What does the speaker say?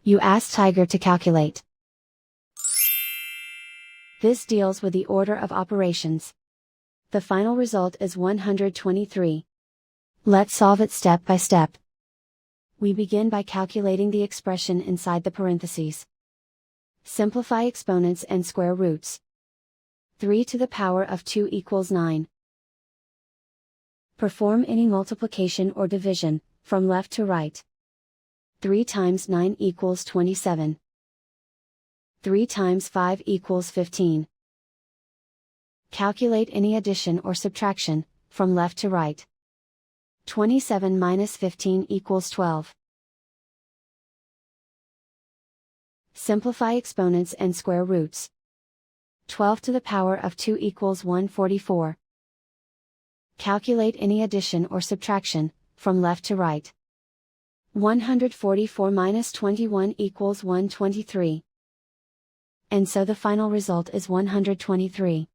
You ask Tiger to calculate. This deals with the order of operations. The final result is 123. Let's solve it step by step. We begin by calculating the expression inside the parentheses. Simplify exponents and square roots. 3 to the power of 2 equals 9. Perform any multiplication or division, from left to right. 3 times 9 equals 27. 3 times 5 equals 15. Calculate any addition or subtraction, from left to right. 27 minus 15 equals 12. Simplify exponents and square roots. 12 to the power of 2 equals 144. Calculate any addition or subtraction, from left to right. 144 minus 21 equals 123. And so the final result is 123.